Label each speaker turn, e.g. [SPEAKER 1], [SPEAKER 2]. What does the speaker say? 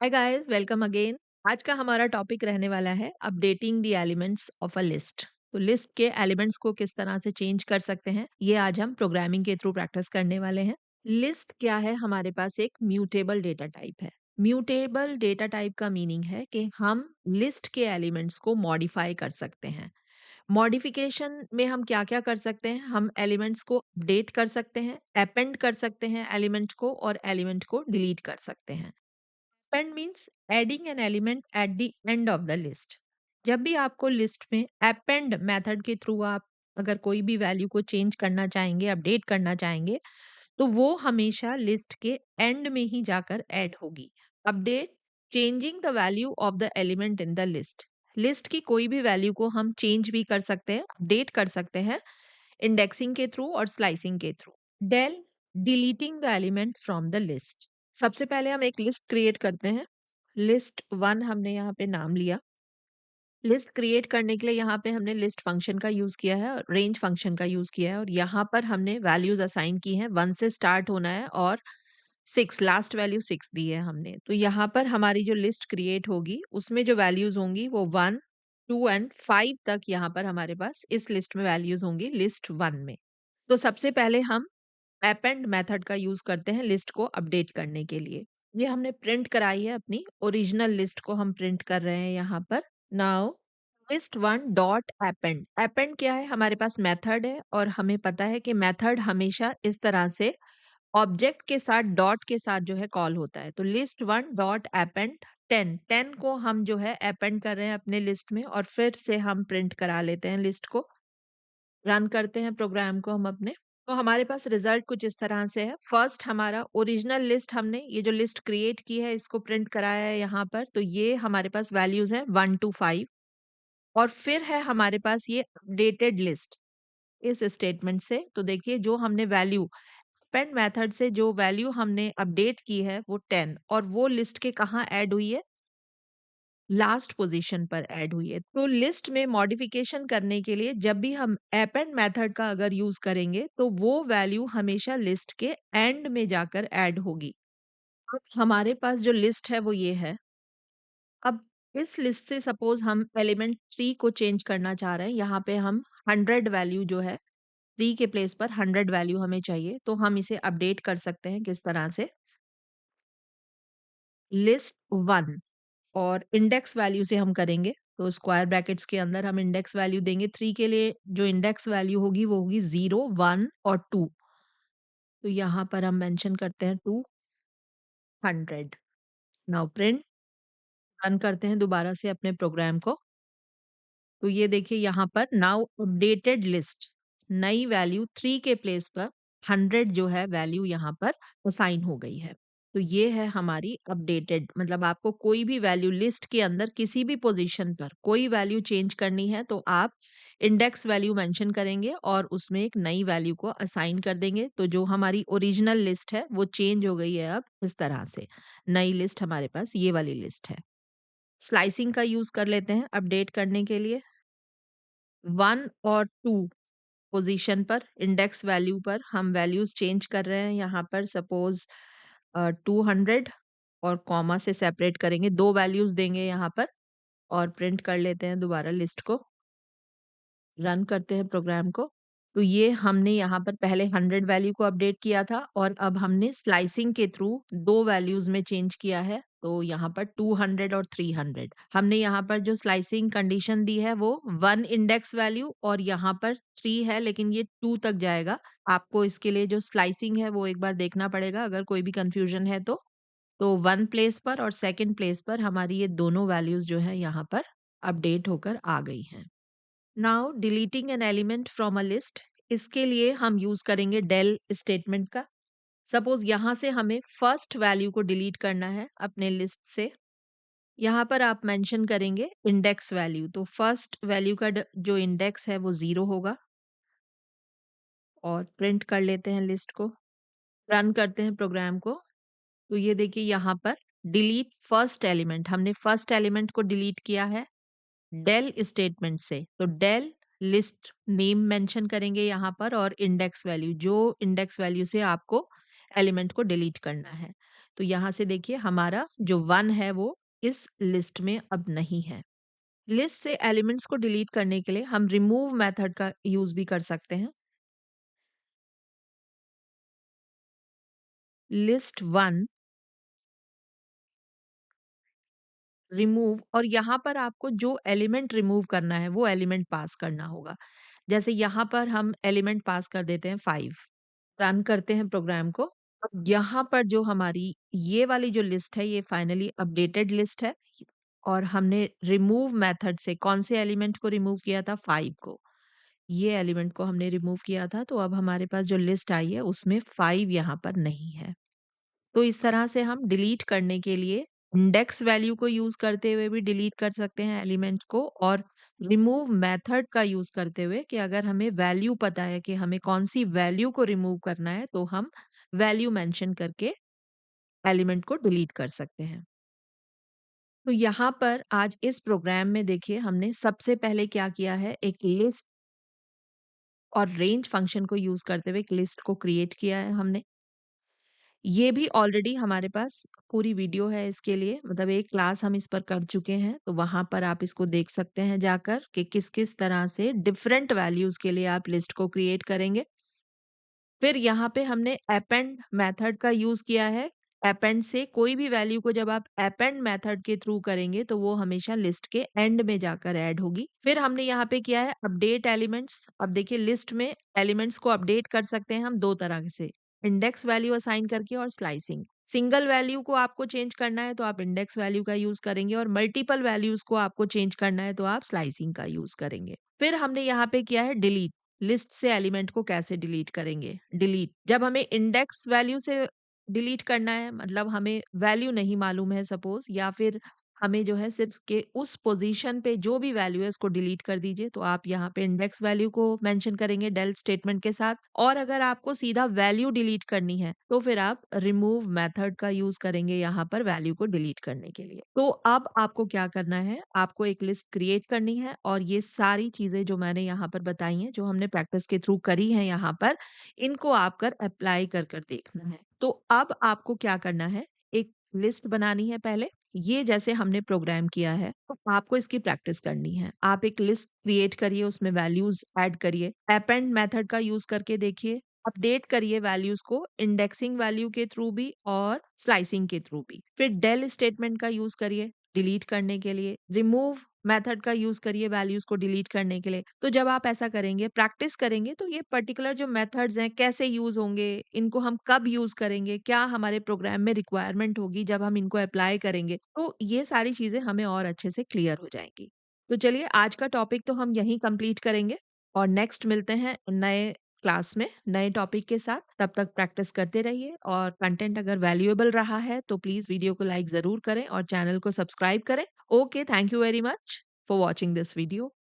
[SPEAKER 1] Hi guys, welcome again. आज का हमारा टॉपिक रहने वाला है updating the elements of a list. तो लिस्ट के एलिमेंट्स को किस तरह से चेंज कर सकते हैं, ये आज हम प्रोग्रामिंग के थ्रू प्रैक्टिस करने वाले हैं। लिस्ट क्या है? हमारे पास एक म्यूटेबल डेटा टाइप है। म्यूटेबल डेटा टाइप का मीनिंग है कि हम लिस्ट के एलिमेंट्स को मॉडिफाई कर सकते हैं। मॉडिफिकेशन में हम क्या-क्या कर सकते हैं? हम एलिमेंट्स को अपडेट कर सकते हैं, अपेंड कर सकते हैं एलिमेंट को और एलिमेंट को डिलीट कर सकते हैं। Append means adding an element at the end of the list. जब भी आपको लिस्ट में अपेंड मेथड के थ्रू आप अगर कोई भी वैल्यू को चेंज करना चाहेंगे, अपडेट करना चाहेंगे, तो वो हमेशा लिस्ट के एंड में ही जाकर ऐड होगी। Update, changing the value of the element in the list. List की कोई भी वैल्यू को हम चेंज भी कर सकते हैं, अपडेट कर सकते हैं इंडेक्सिंग के थ्रू और स्लाइसिंग के through. Del, deleting the element from the list. सबसे पहले हम एक लिस्ट क्रिएट करते हैं। लिस्ट वन हमने यहाँ पे नाम लिया। लिस्ट क्रिएट करने के लिए यहाँ पे हमने लिस्ट फंक्शन का यूज किया है और रेंज फंक्शन का यूज किया है और यहाँ पर हमने वैल्यूज असाइन की हैं। 1 से स्टार्ट होना है और 6 लास्ट वैल्यू 6 दी है हमने। तो यहाँ पर हमारी जो लिस्ट क्रिएट होगी उसमें जो वैल्यूज होंगी वो 1, 2 एंड 5 तक यहाँ पर हमारे पास इस लिस्ट में वैल्यूज होंगी लिस्ट वन में। तो सबसे पहले हम अपेंड मेथड का यूज करते हैं लिस्ट को अपडेट करने के लिए। ये हमने प्रिंट कराई है, अपनी ओरिजिनल लिस्ट को हम प्रिंट कर रहे हैं यहाँ पर। Now list one dot append. Append क्या है? हमारे पास मेथड है और हमें पता है कि मेथड हमेशा इस तरह से ऑब्जेक्ट के साथ डॉट के साथ जो है कॉल होता है। तो लिस्ट वन डॉट अपेंड 10, 10 को हम जो है अपेंड कर रहे हैं अपने लिस्ट में और फिर से हम प्रिंट करा लेते हैं लिस्ट को। रन करते हैं प्रोग्राम को हम अपने। तो हमारे पास रिजल्ट कुछ इस तरह से है। फर्स्ट हमारा ओरिजिनल लिस्ट, हमने ये जो लिस्ट क्रिएट की है इसको प्रिंट कराया है यहाँ पर। तो ये हमारे पास वैल्यूज हैं 1 टू 5 और फिर है हमारे पास ये अपडेटेड लिस्ट इस स्टेटमेंट से। तो देखिए जो हमने वैल्यू अपेंड मेथड से जो वैल्यू हमने अपडेट की है वो 10 और वो लिस्ट के कहाँ ऐड हुई है? लास्ट पोजीशन पर ऐड हुई है। तो लिस्ट में मॉडिफिकेशन करने के लिए जब भी हम अपेंड मेथड का अगर यूज करेंगे तो वो वैल्यू हमेशा लिस्ट के एंड में जाकर ऐड होगी। अब हमारे पास जो लिस्ट है वो ये है। अब इस लिस्ट से सपोज हम एलिमेंट 3 को चेंज करना चाह रहे हैं। यहाँ पे हम 100 वैल्यू जो है 3 के प्लेस पर 100 वैल्यू हमें चाहिए। तो हम इसे अपडेट कर सकते हैं किस तरह से? लिस्ट वन और इंडेक्स वैल्यू से हम करेंगे। तो स्क्वायर ब्रैकेट्स के अंदर हम इंडेक्स वैल्यू देंगे 3 के लिए। जो इंडेक्स वैल्यू होगी वो होगी 0, 1 और 2। तो यहाँ पर हम मेंशन करते हैं 200। नाउ प्रिंट, रन करते हैं दोबारा से अपने प्रोग्राम को। तो ये देखिए यहाँ पर नाउ अपडेटेड लिस्ट, नई वैल्यू 3 के प्लेस पर 100 जो है वैल्यू यहाँ पर असाइन हो गई है। तो ये है हमारी अपडेटेड, मतलब आपको कोई भी वैल्यू लिस्ट के अंदर किसी भी पोजीशन पर कोई वैल्यू चेंज करनी है तो आप इंडेक्स वैल्यू मेंशन करेंगे और उसमें एक नई वैल्यू को असाइन कर देंगे। तो जो हमारी ओरिजिनल लिस्ट है वो चेंज हो गई है अब इस तरह से। नई लिस्ट हमारे पास ये वाली लिस्ट है। स्लाइसिंग का यूज कर लेते हैं अपडेट करने के लिए। 1 और 2 पोजीशन पर इंडेक्स वैल्यू पर हम वैल्यूज चेंज कर रहे हैं। यहाँ पर सपोज 200 और कॉमा से सेपरेट करेंगे, 2 वैल्यूज देंगे यहाँ पर और प्रिंट कर लेते हैं दोबारा लिस्ट को। रन करते हैं प्रोग्राम को। तो ये हमने यहाँ पर पहले 100 वैल्यू को अपडेट किया था और अब हमने स्लाइसिंग के थ्रू 2 वैल्यूज में चेंज किया है। तो यहाँ पर 200 और 300 हमने यहाँ पर जो स्लाइसिंग कंडीशन दी है वो 1 इंडेक्स वैल्यू और यहाँ पर 3 है, लेकिन ये 2 तक जाएगा। आपको इसके लिए जो स्लाइसिंग है वो एक बार देखना पड़ेगा अगर कोई भी कंफ्यूजन है तो। 1 प्लेस पर और सेकंड प्लेस पर हमारी ये दोनों वैल्यूज जो है यहाँ पर अपडेट होकर आ गई हैं। Now deleting an element from a list, इसके लिए हम यूज करेंगे डेल स्टेटमेंट का। सपोज यहाँ से हमें फर्स्ट वैल्यू को डिलीट करना है अपने लिस्ट से। यहाँ पर आप मेंशन करेंगे इंडेक्स वैल्यू। तो फर्स्ट वैल्यू का जो इंडेक्स है वो 0 होगा और प्रिंट कर लेते हैं लिस्ट को। रन करते हैं प्रोग्राम को। तो ये देखिए यहाँ पर डिलीट फर्स्ट एलिमेंट, हमने फर्स्ट एलिमेंट को डिलीट किया है डेल स्टेटमेंट से। तो डेल लिस्ट नेम मेंशन करेंगे यहाँ पर और इंडेक्स वैल्यू, जो इंडेक्स वैल्यू से आपको एलिमेंट को डिलीट करना है। तो यहाँ से देखिए हमारा जो 1 है वो इस लिस्ट में अब नहीं है। लिस्ट से एलिमेंट्स को डिलीट करने के लिए हम रिमूव मेथड का यूज़ भी कर सकते हैं। लिस्ट 1 रिमूव और यहाँ पर आपको जो एलिमेंट रिमूव करना है वो एलिमेंट पास करना होगा। जैसे यहाँ पर हम एलिमेंट पास कर देते हैं 5, रन करते हैं प्रोग्राम को। अब यहाँ पर जो हमारी ये वाली जो लिस्ट है ये फाइनली अपडेटेड लिस्ट है और हमने रिमूव मेथड से कौन से एलिमेंट को रिमूव किया था? 5 को। ये एलिमेंट को हमने रिमूव किया था तो अब हमारे पास जो लिस्ट आई है उसमें 5 यहाँ पर नहीं है। तो इस तरह से हम डिलीट करने के लिए इंडेक्स वैल्यू को यूज़ करते हुए भी डिलीट कर सकते हैं एलिमेंट को और रिमूव मेथड का यूज़ करते हुए कि अगर हमें वैल्यू पता है कि हमें कौन-सी वैल्यू को रिमूव करना है, तो हम वैल्यू मेंशन करके एलिमेंट को डिलीट कर सकते हैं। तो यहाँ पर आज इस प्रोग्राम में देखिए हमने सबसे पहले क्या किया है, एक लिस्ट और रेंज फंक्शन को यूज़ करते हुए एक लिस्ट को क्रिएट किया है हमने। ये भी ऑलरेडी हमारे पास पूरी वीडियो है इसके लिए मतलब एक क्लास हम इस पर कर चुके हैं, तो वहाँ पर आप इसको देख सकते हैं जाकर कि किस-किस तरह से डिफरेंट वैल्यूज़ के लिए आप लिस्ट को क्रिएट करेंगे। फिर यहाँ पे हमने अपेंड मेथड का यूज़ किया है। अपेंड से कोई भी वैल्यू को जब आप अपेंड मेथड के थ्रू करेंगे तो वो हमेशा लिस्ट के एंड में जाकर ऐड होगी। फिर हमने यहाँ पे किया है अपडेट एलिमेंट्स। अब देखिए लिस्ट में एलिमेंट्स को अपडेट कर सकते हैं हम 2 तरह से, इंडेक्स वैल्यू असाइन करके और स्लाइसिंग। सिंगल वैल्यू को आपको चेंज करना है तो आप इंडेक्स वैल्यू का यूज़ करेंगे और मल्टीपल वैल्यूज़ को आपको चेंज करना है तो आप स्लाइसिंग का यूज़ करेंगे। फिर हमने यहाँ पे किया है डिलीट। लिस्ट से एलिमेंट को कैसे डिलीट करेंगे? डिलीट जब हमें इंडेक्स वैल्यू से डिलीट करना है मतलब हमें वैल्यू नहीं मालूम है सपोज़ या फिर हमें जो है सिर्फ़ के उस पोज़ीशन पे जो भी वैल्यू है उसको डिलीट कर दीजिए। तो आप यहाँ पे इंडेक्स वैल्यू को मेंशन करेंगे डेल स्टेटमेंट के साथ और अगर आपको सीधा वैल्यू डिलीट करनी है तो फिर आप रिमूव मेथड का यूज़ करेंगे यहाँ पर वैल्यू को डिलीट करने के लिए। तो अब आपको क्या करना है? आपको एक लिस्ट क्रिएट करनी है और ये सारी चीज़ें जो मैंने यहाँ पर बताई हैं, जो हमने प्रैक्टिस के थ्रू करी हैं यहाँ पर, इनको आप कर अप्लाई कर देखना है। तो अब आपको क्या करना है, एक लिस्ट बनानी है पहले, ये जैसे हमने प्रोग्राम किया है, तो आपको इसकी प्रैक्टिस करनी है। आप एक लिस्ट क्रिएट करिए, उसमें वैल्यूज़ ऐड करिए, अपेंड मेथड का यूज़ करके देखिए, अपडेट करिए वैल्यूज़ को इंडेक्सिंग वैल्यू के थ्रू भी और स्लाइसिंग के थ्रू भी। फिर डेल स्टेटमेंट का यूज़ करिए डिलीट करने के लिए, रिमूव मेथड का यूज़ करिए वैल्यूज़ को डिलीट करने के लिए। तो जब आप ऐसा करेंगे, प्रैक्टिस करेंगे तो ये पर्टिकुलर जो मेथड्स हैं कैसे यूज़ होंगे, इनको हम कब यूज़ करेंगे, क्या हमारे प्रोग्राम में रिक्वायरमेंट होगी जब हम इनको अप्लाई करेंगे, तो ये सारी चीज़ें हमें और अच्छे से क्लियर हो जाएँगी। तो चलिए आज का टॉपिक तो हम यहीं कंप्लीट करेंगे और नेक्स्ट मिलते हैं नए क्लास में नए टॉपिक के साथ। तब तक प्रैक्टिस करते रहिए और कंटेंट अगर वैल्यूएबल रहा है तो प्लीज़ वीडियो को लाइक ज़रूर करें और चैनल को सब्सक्राइब करें। Okay, thank you very much for watching this video.